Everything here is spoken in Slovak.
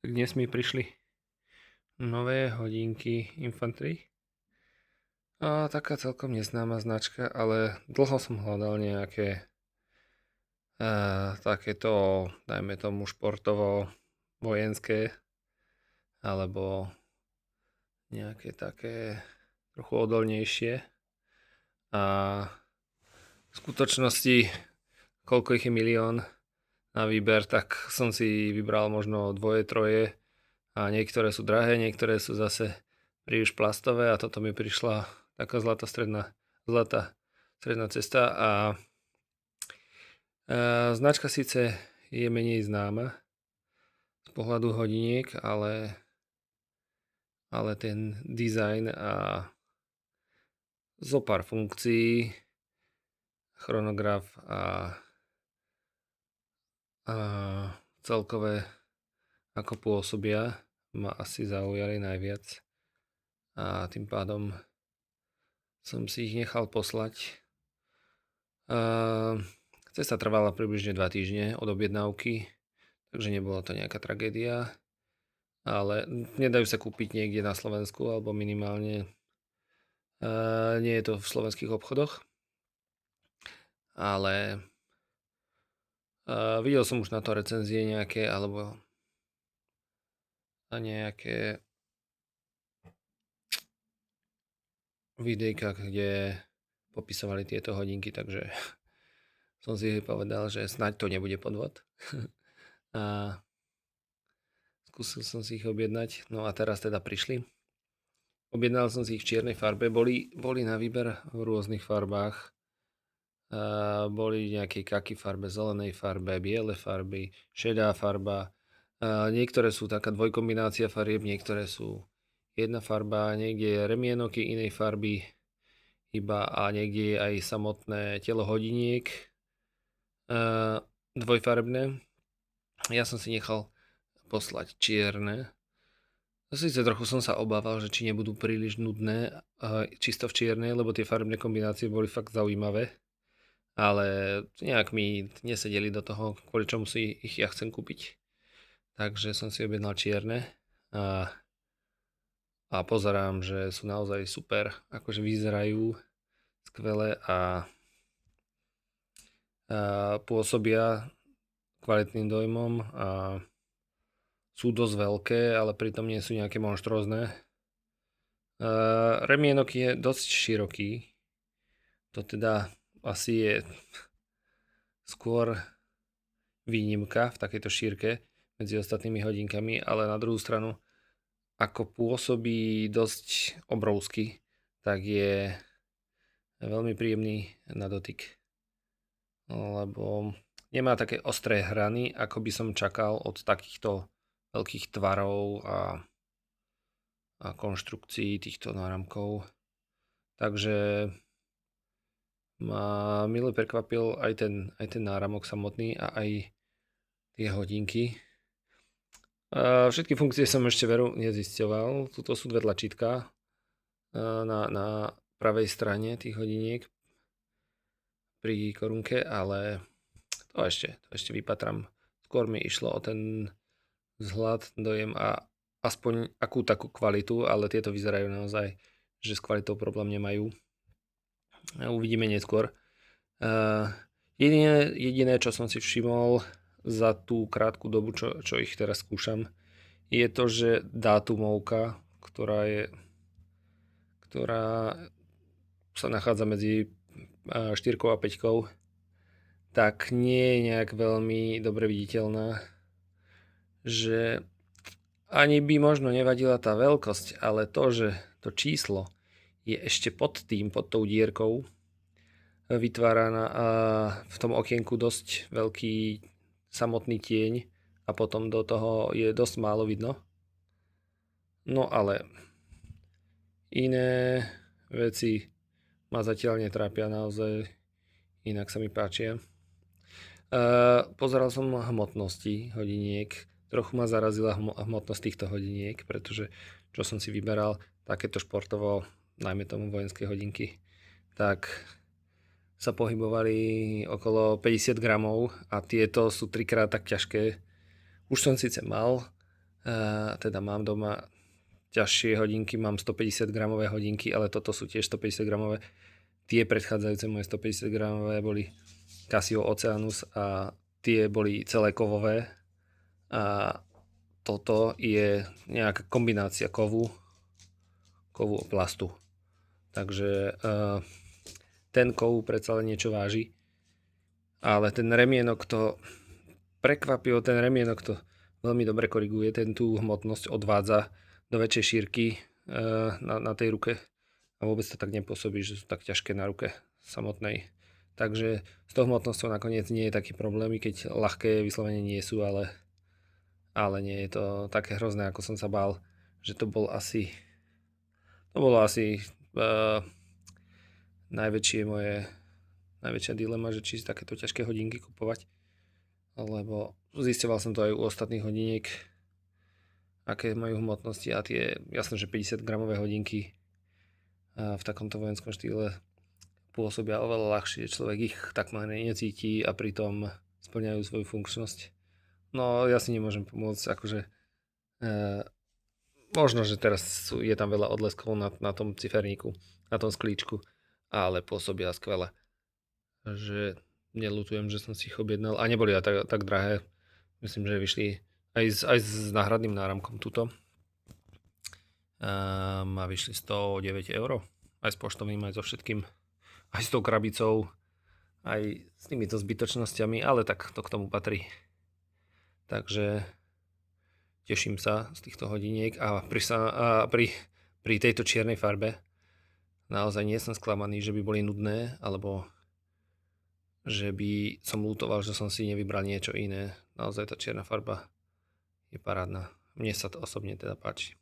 Tak dnes mi prišli nové hodinky Infantry. A taká celkom neznáma značka, ale dlho som hľadal nejaké takéto, dajme tomu športovo vojenské, alebo nejaké také trochu odolnejšie. A v skutočnosti, koľko ich je milión na výber, tak som si vybral možno dvoje, troje. A niektoré sú drahé, niektoré sú zase príliš plastové a toto mi prišla taká zlatá stredná cesta a značka síce je menej známa z pohľadu hodiniek, ale ten dizajn a zopár funkcií, chronograf a celkové ako pôsobia ma asi zaujali najviac a tým pádom som si ich nechal poslať. Cesta trvala približne 2 týždne od objednávky, takže nebola to nejaká tragédia, ale nedajú sa kúpiť niekde na Slovensku, alebo minimálne nie je to v slovenských obchodoch, ale videl som už na to recenzie nejaké, alebo nejaké videjka, kde popisovali tieto hodinky, takže som si povedal, že snáď to nebude podvod. A skúsil som si ich objednať, no a teraz teda prišli. Objednal som si ich v čiernej farbe, boli na výber v rôznych farbách. Boli v nejakej kaky farbe, zelenej farbe, biele farby, šedá farba. Niektoré sú taká dvojkombinácia farieb, niektoré sú jedna farba, niekde je remienok inej farby iba a niekde je aj samotné telo hodiniek dvojfarebné. Ja som si nechal poslať čierne. Sice trochu som sa obával, že či nebudú príliš nudné čisto v čiernej, lebo tie farebné kombinácie boli fakt zaujímavé. Ale nejak mi nesedeli do toho, kvôli čomu si ich ja chcem kúpiť. Takže som si objednal čierne a pozerám, že sú naozaj super, akože vyzerajú skvele a pôsobia kvalitným dojmom a sú dosť veľké, ale pritom nie sú nejaké monštrózne. Remienok je dosť široký, to teda asi je skôr výnimka v takejto šírke medzi ostatnými hodinkami, ale na druhú stranu, ako pôsobí dosť obrovský, tak je veľmi príjemný na dotyk. Lebo nemá také ostré hrany, ako by som čakal od takýchto veľkých tvarov a konštrukcií týchto náramkov. Takže ma mile prekvapil aj ten náramok samotný a aj tie hodinky. Všetky funkcie som ešte veru nezisťoval. Tuto sú dve tlačítka na pravej strane tých hodiniek pri korunke, ale to ešte vypatram. Skôr mi išlo o ten vzhľad, dojem a aspoň akú takú kvalitu, ale tieto vyzerajú naozaj, že s kvalitou problém nemajú. Uvidíme neskôr. Jediné, čo som si všimol za tú krátku dobu, čo ich teraz skúšam, je to, že dátumovka, ktorá sa nachádza medzi 4 a 5, tak nie je nejak veľmi dobre viditeľná, že ani by možno nevadila tá veľkosť, ale to, že to číslo je ešte pod tou dierkou, vytvára v tom okienku dosť veľký samotný tieň a potom do toho je dosť málo vidno. No ale iné veci ma zatiaľ netrápia naozaj, inak sa mi páčia. Pozeral som hmotnosti hodiniek, trochu ma zarazila hmotnosť týchto hodiniek, pretože čo som si vyberal, takéto športovo, najmä tomu vojenské hodinky, tak sa pohybovali okolo 50 gramov a tieto sú 3-krát tak ťažké. Už som síce mal Teda mám doma ťažšie hodinky, mám 150 gramové hodinky, ale toto sú tiež 150 gramové. Tie predchádzajúce moje 150 gramové boli Casio Oceanus a tie boli celé kovové. A toto je nejaká kombinácia kovu a plastu. Takže ten kov predsa len niečo váži. Ale ten remienok to prekvapivo, ten remienok to veľmi dobre koriguje, ten tú hmotnosť odvádza do väčšej šírky na tej ruke a vôbec to tak nepôsobí, že sú tak ťažké na ruke samotnej. Takže s tou hmotnosťou nakoniec nie je taký problém, i keď ľahké vyslovene nie sú, ale nie je to také hrozné, ako som sa bál, že to bolo asi najväčšia dilema, že či si takéto ťažké hodinky kupovať, lebo zisťoval som to aj u ostatných hodiniek, aké majú hmotnosti a tie, jasné, že 50 gramové hodinky v takomto vojenskom štýle pôsobia oveľa ľahšie, človek ich takmer necíti a pritom splňajú svoju funkčnosť. No ja si nemôžem pomôcť, akože možno, že teraz je tam veľa odleskov na tom ciferníku, na tom sklíčku, ale pôsobia skvele. Že neľutujem, že som si ich objednal a neboli tak drahé. Myslím, že vyšli aj s náhradným náramkom tuto. Ma vyšli 109 €, aj s poštovným, aj so všetkým, aj s tou krabicou, aj s týmito zbytočnosťami, ale tak to k tomu patrí. Takže teším sa z týchto hodiniek a pri tejto čiernej farbe naozaj nie som sklamaný, že by boli nudné, alebo že by som ľutoval, že som si nevybral niečo iné. Naozaj tá čierna farba je parádna. Mne sa to osobne teda páči.